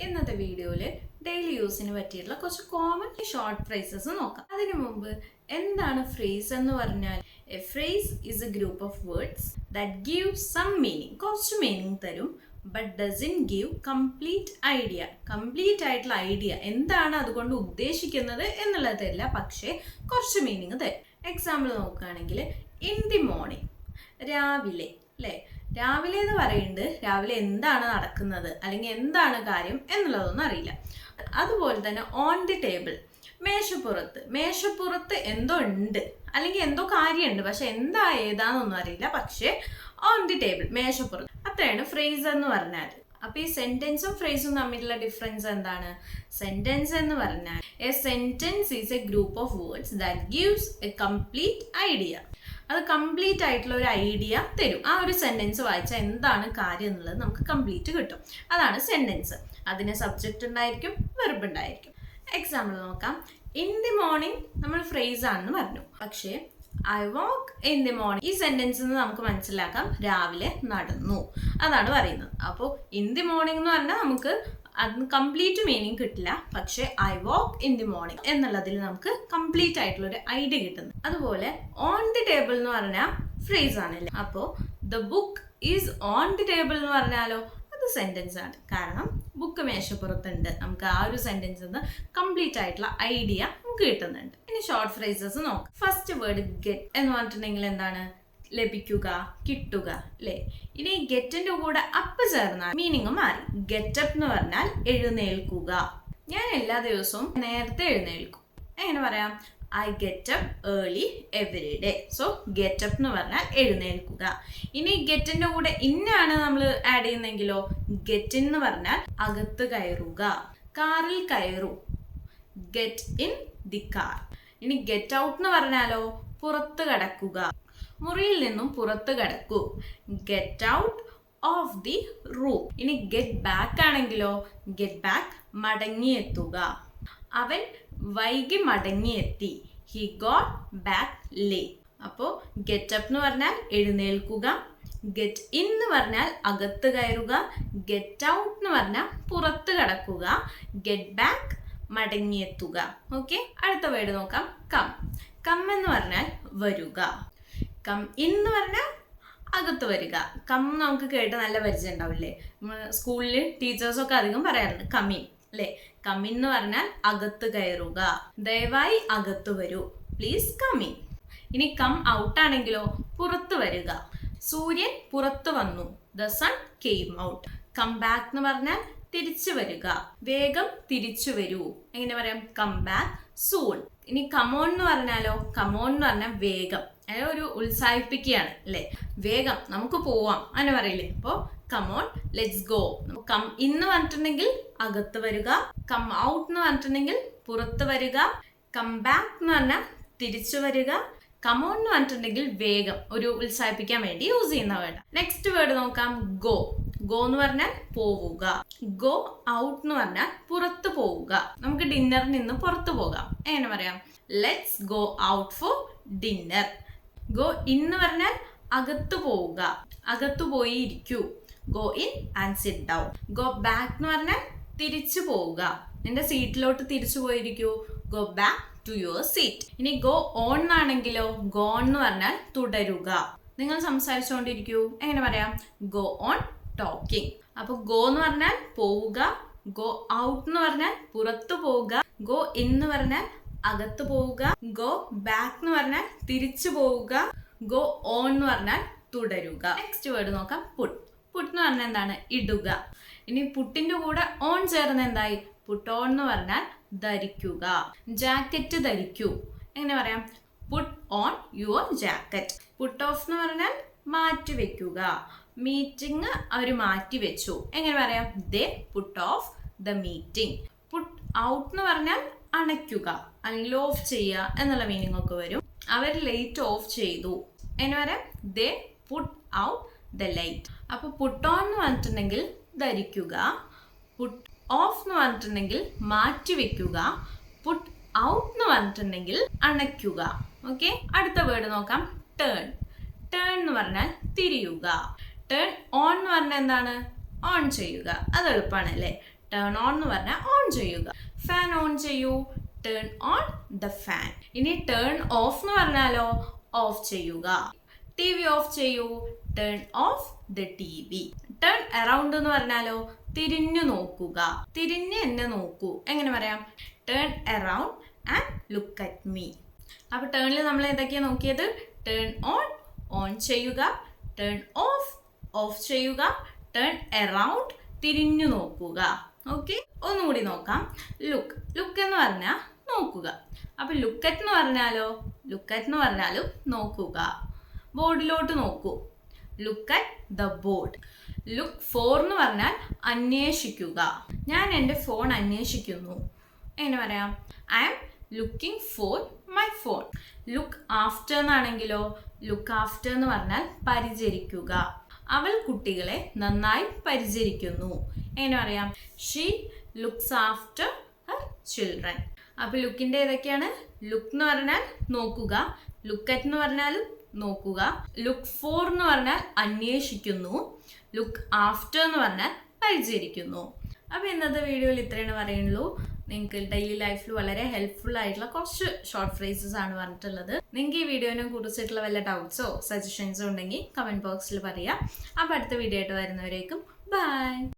ഇന്നത്തെ വീഡിയോയിൽ ഡെയിലി യൂസിന് പറ്റിയിട്ടുള്ള കുറച്ച് കോമൺ ഷോർട്ട് ഫ്രേസസ് നോക്കാം. അതിനു മുമ്പ് എന്താണ് ഫ്രേസ് എന്ന് പറഞ്ഞാൽ a phrase is a group of words that give some meaning, കുറച്ച് മീനിങ് തരും, but doesn't give complete idea. Complete ആയിട്ടുള്ള ഐഡിയ എന്താണ് അതുകൊണ്ട് ഉദ്ദേശിക്കുന്നത് എന്നുള്ളത് തരില്ല, പക്ഷേ കുറച്ച് മീനിങ് തരും. എക്സാമ്പിൾ നോക്കുകയാണെങ്കിൽ ഇൻ ദി മോർണിംഗ്, രാവിലെ അല്ലേ. രാവിലെ എന്ന് പറയുന്നത് രാവിലെ എന്താണ് നടക്കുന്നത് അല്ലെങ്കിൽ എന്താണ് കാര്യം എന്നുള്ളതൊന്നും അറിയില്ല. അതുപോലെ തന്നെ ഓൺ ദി ടേബിൾ, മേശപ്പുറത്ത് എന്തോ ഉണ്ട് അല്ലെങ്കിൽ എന്തോ കാര്യമുണ്ട്, പക്ഷെ എന്താ ഏതാണെന്നൊന്നും അറിയില്ല, പക്ഷേ ഓൺ ദി ടേബിൾ, മേശപ്പുറത്ത്. അത്രയാണ് ഫ്രേസ് എന്ന് പറഞ്ഞാൽ. അപ്പൊ ഈ സെന്റൻസും ഫ്രേസും തമ്മിലുള്ള ഡിഫറൻസ് എന്താണ്? സെന്റൻസ് എന്ന് പറഞ്ഞാൽ A sentence is a group of words that gives A complete idea. അത് കംപ്ലീറ്റ് ആയിട്ടുള്ള ഒരു ഐഡിയ തരും. ആ ഒരു സെന്റൻസ് വായിച്ചാൽ എന്താണ് കാര്യം എന്നുള്ളത് നമുക്ക് കംപ്ലീറ്റ് കിട്ടും. അതാണ് സെന്റൻസ്. അതിന് സബ്ജക്റ്റ് ഉണ്ടായിരിക്കും, വെർബ് ഉണ്ടായിരിക്കും. എക്സാമ്പിൾ നോക്കാം. ഇൻ ദി മോർണിംഗ് നമ്മൾ ഫ്രേസ് ആണെന്ന് പറഞ്ഞു, പക്ഷേ I walk in the morning ഈ സെന്റൻസിൽ നിന്ന് നമുക്ക് മനസ്സിലാക്കാം രാവിലെ നടന്നു, അതാണ് പറയുന്നത്. അപ്പോൾ ഇൻ ദി മോർണിംഗ് എന്ന് പറഞ്ഞാൽ നമുക്ക് അതിന് കംപ്ലീറ്റ് മീനിങ് കിട്ടില്ല, പക്ഷെ I walk in the morning എന്നുള്ളതിൽ നമുക്ക് കംപ്ലീറ്റ് ആയിട്ടുള്ള ഒരു ഐഡിയ കിട്ടുന്നു. അതുപോലെ ഓൺ ദി ടേബിൾ എന്ന് പറഞ്ഞാൽ ഫ്രേസ് ആണല്ലേ. അപ്പോൾ the book is on the table എന്ന് പറഞ്ഞാലോ അത് സെന്റൻസ് ആണ്, കാരണം ബുക്ക് മേശപ്പുറത്തുണ്ട്. നമുക്ക് ആ ഒരു സെന്റൻസിൽ നിന്ന് കംപ്ലീറ്റ് ആയിട്ടുള്ള ഐഡിയ നമുക്ക് കിട്ടുന്നുണ്ട്. ഇനി ഷോർട്ട് ഫ്രേസസ് നോക്കാം. ഫസ്റ്റ് വേർഡ് ഗെറ്റ് എന്ന് പറഞ്ഞിട്ടുണ്ടെങ്കിൽ എന്താണ്? ലഭിക്കുക, കിട്ടുക അല്ലേ. ഇനി ഗെറ്റിന്റെ കൂടെ അപ്പ് ചേർന്നാൽ മീനിങ് മാറി. ഗെറ്റപ്പ് എന്ന് പറഞ്ഞാൽ എഴുന്നേൽക്കുക. ഞാൻ എല്ലാ ദിവസവും നേരത്തെ എഴുന്നേൽക്കും. എങ്ങനെ പറയാം? I get up early every day. So getup എന്ന് പറഞ്ഞാൽ എഴുന്നേൽക്കുക. ഇനി ഗെറ്റിന്റെ കൂടെ ഇന്നാണ് നമ്മൾ ആഡ് ചെയ്യുന്നെങ്കിലോ ഗെറ്റ് എന്ന് പറഞ്ഞാൽ അകത്ത് കയറുക. കാറിൽ കയറൂ, ഗെറ്റ് ഇൻ ദി കാർ. ഇനി ഗെറ്റ് ഔട്ട് എന്ന് പറഞ്ഞാലോ പുറത്ത് കടക്കുക. മുറിയിൽ നിന്നും പുറത്ത് കടക്കൂ, get out of the room. ഇനി ഗെറ്റ് ബാക്ക് ആണെങ്കിലോ ഗെറ്റ് ബാക്ക് മടങ്ങിയെത്തുക. അവൻ വൈകി മടങ്ങിയെത്തി, ഹി ഗോട്ട് ബാക്ക് ലേറ്റ്. അപ്പോൾ ഗെറ്റ് അപ്പ് എന്ന് പറഞ്ഞാൽ എഴുന്നേൽക്കുക, ഗെറ്റ് ഇൻ എന്ന് പറഞ്ഞാൽ അകത്ത് കയറുക, ഗെറ്റ് ഔട്ട് എന്ന് പറഞ്ഞാൽ പുറത്ത് കടക്കുക, ഗെറ്റ് ബാക്ക് മടങ്ങിയെത്തുക. ഓക്കെ, അടുത്ത വേർഡ് നോക്കാം. കം എന്ന് പറഞ്ഞാൽ വരുക. കം എന്ന് പറഞ്ഞാൽ അകത്ത് വരിക. കം നമുക്ക് കേട്ട് നല്ല പരിചയം ഉണ്ടാവില്ലേ? സ്കൂളിൽ ടീച്ചേഴ്സൊക്കെ അധികം പറയാറുണ്ട് കമ്മിൻ അല്ലേ. കമ്മിൻ എന്ന് പറഞ്ഞാൽ അകത്ത് കയറുക. ദയവായി അകത്ത് വരൂ, പ്ലീസ് കമ്മിൻ. ഇനി കം ഔട്ട് ആണെങ്കിലോ പുറത്ത് വരിക. സൂര്യൻ പുറത്ത് വന്നു, the sun came out. Come back എന്ന് പറഞ്ഞാൽ തിരിച്ചു വരിക. വേഗം തിരിച്ചു വരൂ. എങ്ങനെ പറയാം? Come back soon. ഇനി കമോൺ എന്ന് പറഞ്ഞാലോ കമോൺ എന്ന് പറഞ്ഞാൽ വേഗം, ഒരു ഉത്സാഹിപ്പിക്കുകയാണ് അല്ലേ. വേഗം നമുക്ക് പോവാം അങ്ങനെ പറയില്ലേ. അപ്പോൾ കമോൺ ലെറ്റ്സ് ഗോ. കം ഇന്ന് പറഞ്ഞിട്ടുണ്ടെങ്കിൽ അകത്ത് വരിക, കം ഔട്ട് എന്ന് പറഞ്ഞിട്ടുണ്ടെങ്കിൽ പുറത്ത് വരിക, കം ബാക്ക് എന്ന് പറഞ്ഞാൽ തിരിച്ചു വരിക, കമോൺ എന്ന് പറഞ്ഞിട്ടുണ്ടെങ്കിൽ വേഗം, ഒരു ഉത്സാഹിപ്പിക്കാൻ വേണ്ടി യൂസ് ചെയ്യുന്ന വേർഡ്. നെക്സ്റ്റ് വേർഡ് നോക്കാം. ഗോ എന്ന് പറഞ്ഞാൽ പോവുക. ഗോ ഔട്ട് എന്ന് പറഞ്ഞാൽ പുറത്ത് പോവുക. നമുക്ക് ഡിന്നറിൽ നിന്ന് പുറത്തു പോകാം. എങ്ങനെ പറയാം? Let's go out for dinner. Go in എന്ന് പറഞ്ഞാൽ അകത്ത് പോവുക, അകത്തു പോയി ഇരിക്കൂ, go in and sit down. Go back എന്ന് പറഞ്ഞാൽ തിരിച്ചു പോവുക, നിന്റെ സീറ്റിലോട്ട് തിരിച്ചു പോയിരിക്കൂ, go back to your seat. ഇനി ഗോ ഓൺ ആണെങ്കിലോ ഗോ ഓൺ എന്ന് പറഞ്ഞാൽ തുടരുക. നിങ്ങൾ സംസാരിച്ചുകൊണ്ടിരിക്കൂ. എങ്ങനെ പറയാം? Go on talking. അപ്പൊ ഗോ എന്ന് പറഞ്ഞാൽ പോവുക, ഗോ ഔട്ട് എന്ന് പറഞ്ഞാൽ പുറത്തു പോവുക, ഗോ ഇൻ എന്ന് പറഞ്ഞാൽ അകത്ത് പോവുക, ഗോ ബാക്ക് എന്ന് പറഞ്ഞാൽ തിരിച്ചു പോവുക, ഗോ ഓൺ എന്ന് പറഞ്ഞാൽ തുടരുക. നെക്സ്റ്റ് വേർഡ് നോക്കാം. പുട്ട് എന്ന് പറഞ്ഞാൽ എന്താണ്? ഇടുക. ഇനി പുട്ടിന്റെ കൂടെ ഓൺ ചേർന്ന് എന്തായി? പുട്ട് ഓൺ എന്ന് പറഞ്ഞാൽ ധരിക്കുക. ജാക്കറ്റ് ധരിക്കൂ. എങ്ങനെ പറയാം? Put on your jacket. Put off എന്ന് പറഞ്ഞാൽ മാറ്റി വെക്കുക. മീറ്റിംഗ് അവർ മാറ്റി വെച്ചു. എങ്ങനെ പറയാം? They put off the meeting. Put out എന്ന് പറഞ്ഞാൽ അണയ്ക്കുക അല്ലെങ്കിൽ ഓഫ് ചെയ്യുക എന്നുള്ള മീനിങ് ഒക്കെ വരും. അവർ ലൈറ്റ് ഓഫ് ചെയ്തു. എങ്ങനെ പറയാം? They put out the light. അപ്പൊ പുട്ട് ഓൺ എന്ന് പറഞ്ഞിട്ടുണ്ടെങ്കിൽ ധരിക്കുക, പുട്ട് ഓഫ് എന്ന് പറഞ്ഞിട്ടുണ്ടെങ്കിൽ മാറ്റി വെക്കുക, പുട്ട് ഔട്ട് എന്ന് പറഞ്ഞിട്ടുണ്ടെങ്കിൽ അണയ്ക്കുക. ഓക്കെ, അടുത്ത വേർഡ് നോക്കാം. ടേൺ എന്ന് പറഞ്ഞാൽ തിരിയുക. ടേൺ ഓൺ എന്ന് പറഞ്ഞാൽ എന്താണ്? ഓൺ ചെയ്യുക. അത് എളുപ്പമാണ് അല്ലേ. ടേൺ ഓൺ എന്ന് പറഞ്ഞാൽ ഓൺ ചെയ്യുക. ഫാൻ ഓൺ ചെയ്യൂ, ടേൺ ഓൺ ദ ഫാൻ. ഇനി ടേൺ ഓഫ് എന്ന് പറഞ്ഞാലോ, ഓഫ് ചെയ്യുക. ടി വി ഓഫ് ചെയ്യൂ, turn off the T V. Turn around എന്ന് പറഞ്ഞാലോ, തിരിഞ്ഞു നോക്കുക. തിരിഞ്ഞ് എന്നെ നോക്കൂ. എങ്ങനെ പറയാം? Turn around and look at me. അപ്പോൾ ടേണിൽ നമ്മൾ ഏതൊക്കെയാണ് നോക്കിയത്? ടേൺ ഓൺ ചെയ്യുക, ടേൺ ഓഫ് ചെയ്യുക, ടേൺ അറൗണ്ട് തിരിഞ്ഞു നോക്കുക. ഓക്കെ, ഒന്നുകൂടി നോക്കാം. ലുക്ക് എന്ന് പറഞ്ഞാൽ നോക്കുക. അപ്പോൾ ലുക്കറ്റ് എന്ന് പറഞ്ഞാലോ, ലുക്കറ്റ് എന്ന് പറഞ്ഞാലും നോക്കുക. ബോർഡിലോട്ട് നോക്കൂ, look at the board. Look for എന്ന് പറഞ്ഞാൽ അന്വേഷിക്കുക. ഞാൻ എൻ്റെ ഫോൺ അന്വേഷിക്കുന്നു. എങ്ങനെ പറയാം? I am looking for my phone. Look after എന്നാണെങ്കിലോ, ലുക്ക് ആഫ്റ്റർ എന്ന് പറഞ്ഞാൽ പരിചരിക്കുക. അവൾ കുട്ടികളെ നന്നായി പരിചരിക്കുന്നു. എങ്ങനെ പറയാം? She looks after her children. അപ്പോൾ ലുക്കിൻ്റെ ഏതൊക്കെയാണ്? ലുക്ക് എന്ന് പറഞ്ഞാൽ നോക്കുക, ലുക്ക് അറ്റ് എന്ന് പറഞ്ഞാലും നോക്കുക, ലുക്ക് ഫോർ എന്ന് പറഞ്ഞാൽ അന്വേഷിക്കുന്നു, ലുക്ക് ആഫ്റ്റർ എന്ന് പറഞ്ഞാൽ പരിചരിക്കുന്നു. അപ്പോൾ ഇന്നത്തെ വീഡിയോയിൽ ഇത്രയാണ് പറയുള്ളൂ. നിങ്ങൾക്ക് ഡെയിലി ലൈഫിൽ വളരെ ഹെൽപ്ഫുൾ ആയിട്ടുള്ള കുറച്ച് ഷോർട്ട് ഫ്രേസസ് ആണ് പറഞ്ഞിട്ടുള്ളത്. നിങ്ങൾക്ക് ഈ വീഡിയോനെ കുറിച്ചിട്ടുള്ള വല്ല ഡൗട്ട്സോ സജഷൻസോ ഉണ്ടെങ്കിൽ കമൻറ്റ് ബോക്സിൽ പറയാം. അപ്പോൾ അടുത്ത വീഡിയോ ആയിട്ട് വരുന്നവരേക്കും ബൈ.